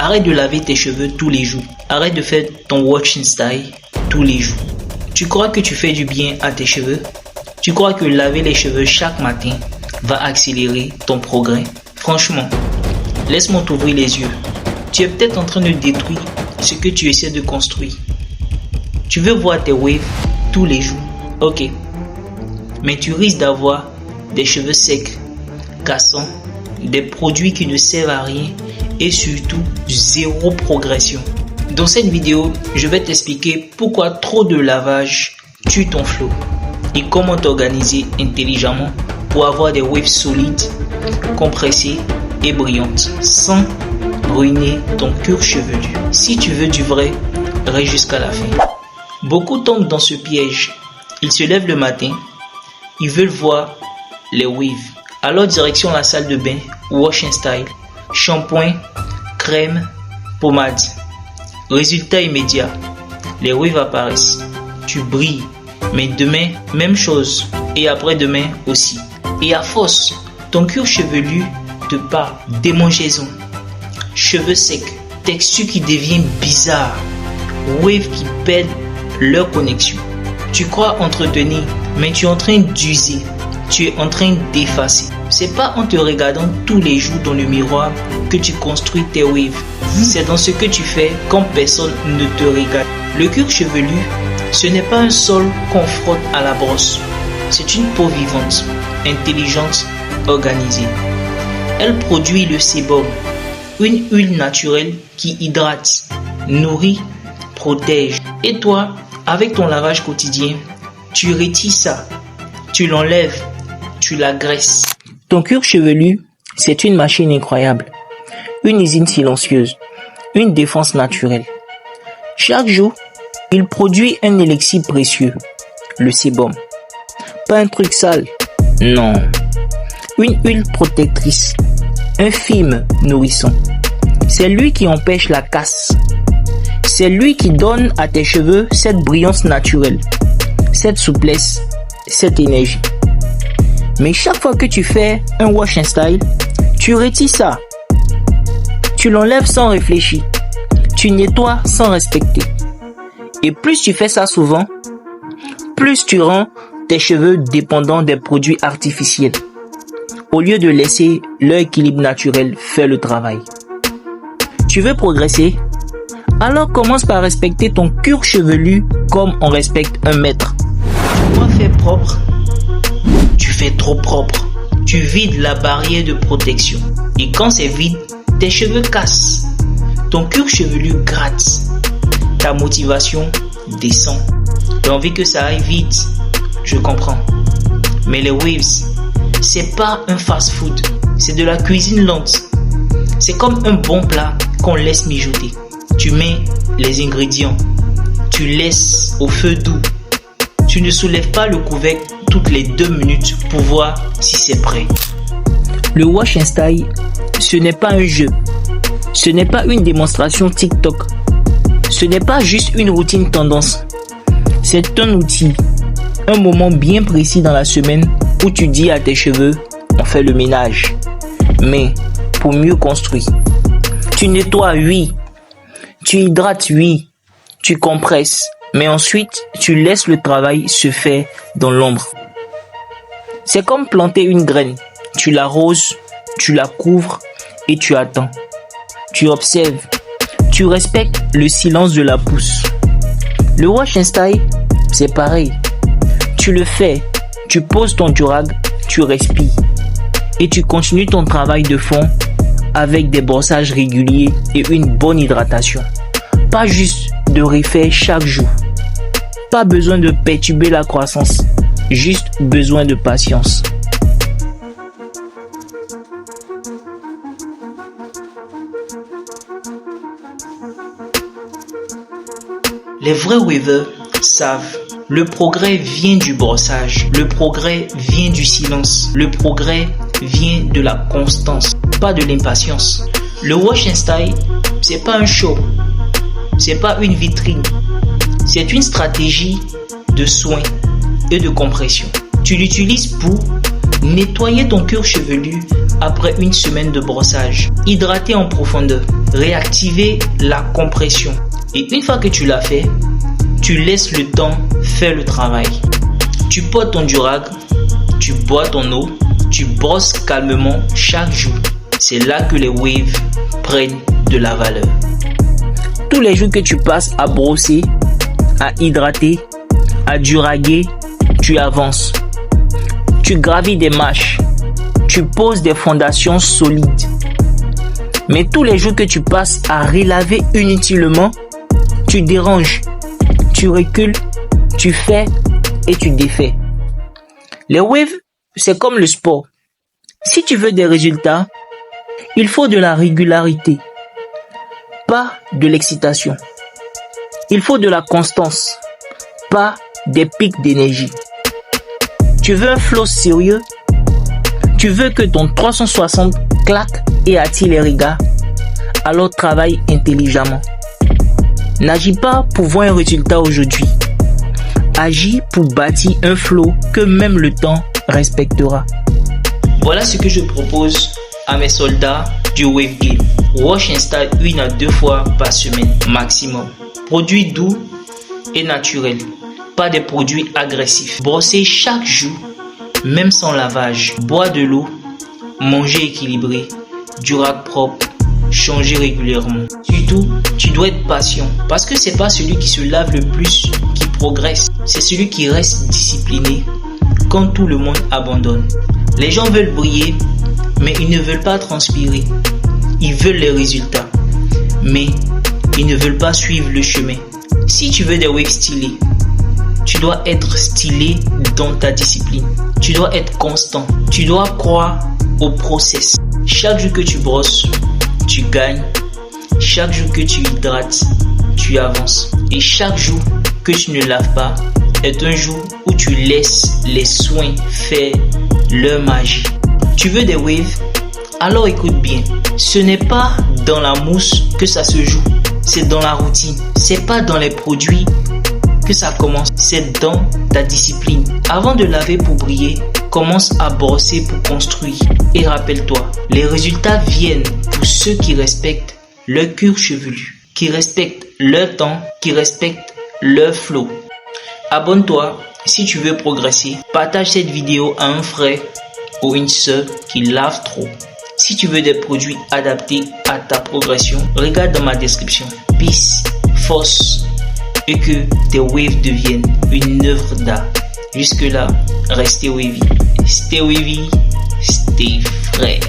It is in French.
Arrête de laver tes cheveux tous les jours. Arrête de faire ton wash and style tous les jours. Tu crois que tu fais du bien à tes cheveux? Tu crois que laver les cheveux chaque matin va accélérer ton progrès? Franchement, laisse-moi t'ouvrir les yeux. Tu es peut-être en train de détruire ce que tu essaies de construire. Tu veux voir tes waves tous les jours, ok. Mais tu risques d'avoir des cheveux secs, cassants, des produits qui ne servent à rien et surtout zéro progression. Dans cette vidéo, je vais t'expliquer pourquoi trop de lavage tue ton flow et comment t'organiser intelligemment pour avoir des waves solides, compressées et brillantes sans ruiner ton cuir chevelu. Si tu veux du vrai, reste jusqu'à la fin. Beaucoup tombent dans ce piège. Ils se lèvent le matin, ils veulent voir les waves. Alors direction la salle de bain, wash and style, shampoing, crème, pommade. Résultat immédiat, les waves apparaissent. Tu brilles, mais demain, même chose. Et après-demain aussi. Et à force, ton cuir chevelu te part démangeaison. Cheveux secs, texture qui devient bizarre, waves qui perdent leur connexion. Tu crois entretenir, mais tu es en train d'user, tu es en train d'effacer. C'est pas en te regardant tous les jours dans le miroir que tu construis tes waves. C'est dans ce que tu fais quand personne ne te regarde. Le cuir chevelu, ce n'est pas un sol qu'on frotte à la brosse. C'est une peau vivante, intelligente, organisée. Elle produit le sébum, une huile naturelle qui hydrate, nourrit, protège. Et toi, avec ton lavage quotidien, tu retires ça, tu l'enlèves, tu l'agraisses. Ton cuir chevelu, c'est une machine incroyable, une usine silencieuse, une défense naturelle. Chaque jour, il produit un élixir précieux, le sébum. Pas un truc sale, non. Une huile protectrice, un film nourrissant. C'est lui qui empêche la casse. C'est lui qui donne à tes cheveux cette brillance naturelle, cette souplesse, cette énergie. Mais chaque fois que tu fais un wash and style, tu retires ça. Tu l'enlèves sans réfléchir. Tu nettoies sans respecter. Et plus tu fais ça souvent, plus tu rends tes cheveux dépendants des produits artificiels, au lieu de laisser leur équilibre naturel faire le travail. Tu veux progresser? Alors commence par respecter ton cuir chevelu comme on respecte un maître. Tu dois faire propre. Tu fais trop propre. Tu vides la barrière de protection. Et quand c'est vide, tes cheveux cassent. Ton cuir chevelu gratte. Ta motivation descend. Tu as envie que ça aille vite. Je comprends. Mais les waves, c'est pas un fast-food. C'est de la cuisine lente. C'est comme un bon plat qu'on laisse mijoter. Tu mets les ingrédients, tu laisses au feu doux. Tu ne soulèves pas le couvercle toutes les 2 minutes pour voir si c'est prêt. Le wash and style, ce n'est pas un jeu. Ce n'est pas une démonstration TikTok. Ce n'est pas juste une routine tendance. C'est un outil, un moment bien précis dans la semaine où tu dis à tes cheveux, on fait le ménage. Mais pour mieux construire. Tu nettoies, oui. Tu hydrates, oui. Tu compresses. Mais ensuite, tu laisses le travail se faire dans l'ombre. C'est comme planter une graine. Tu l'arroses, tu la couvres et tu attends. Tu observes. Tu respectes le silence de la pousse. Le wash and style, c'est pareil. Tu le fais. Tu poses ton durag, tu respires. Et tu continues ton travail de fond avec des brossages réguliers et une bonne hydratation. Pas juste de refaire chaque jour. Pas besoin de perturber la croissance, juste besoin de patience. Les vrais wavers savent. Le progrès vient du brossage, le progrès vient du silence, le progrès vient de la constance, pas de l'impatience. Le wash and style, c'est pas un show, c'est pas une vitrine, c'est une stratégie de soin et de compression. Tu l'utilises pour nettoyer ton cuir chevelu après une semaine de brossage. Hydrater en profondeur, réactiver la compression. Et une fois que tu l'as fait, tu laisses le temps faire le travail. Tu portes ton durag, tu bois ton eau, tu brosses calmement chaque jour. C'est là que les waves prennent de la valeur. Tous les jours que tu passes à brosser, à hydrater, à duraguer, tu avances. Tu gravis des marches, tu poses des fondations solides. Mais tous les jours que tu passes à relaver inutilement, tu déranges, tu recules, tu fais et tu défais. Les waves, c'est comme le sport. Si tu veux des résultats, il faut de la régularité, pas de l'excitation. Il faut de la constance, pas des pics d'énergie. Tu veux un flow sérieux? Tu veux que ton 360 claque et attire les regards? Alors travaille intelligemment. N'agis pas pour voir un résultat aujourd'hui. Agis pour bâtir un flow que même le temps respectera. Voilà ce que je propose à mes soldats du Wave Game. Wash Install 1 à 2 fois par semaine maximum. Produits doux et naturels. Pas des produits agressifs. Brosser chaque jour, même sans lavage. Boire de l'eau, manger équilibré, durag propre, changer régulièrement. Surtout, tu dois être patient parce que c'est pas celui qui se lave le plus qui progresse. C'est celui qui reste discipliné quand tout le monde abandonne. Les gens veulent briller, mais ils ne veulent pas transpirer. Ils veulent les résultats, mais ils ne veulent pas suivre le chemin. Si tu veux des waves stylés, tu dois être stylé dans ta discipline. Tu dois être constant. Tu dois croire au process. Chaque jour que tu brosses, tu gagnes. Chaque jour que tu hydrates, tu avances. Et chaque jour que tu ne laves pas est un jour où tu laisses les soins faire leur magie. Tu veux des waves? Alors écoute bien. Ce n'est pas dans la mousse que ça se joue. C'est dans la routine. C'est pas dans les produits que ça commence. C'est dans ta discipline. Avant de laver pour briller, commence à brosser pour construire. Et rappelle-toi, les résultats viennent pour ceux qui respectent leur cuir chevelu, qui respectent leur temps, qui respectent leur flow. Abonne-toi si tu veux progresser. Partage cette vidéo à un frère ou une sœur qui lave trop. Si tu veux des produits adaptés à ta progression, regarde dans ma description. Peace, force et que tes waves deviennent une œuvre d'art. Jusque là, restez wavy. Stay wavy, stay frais.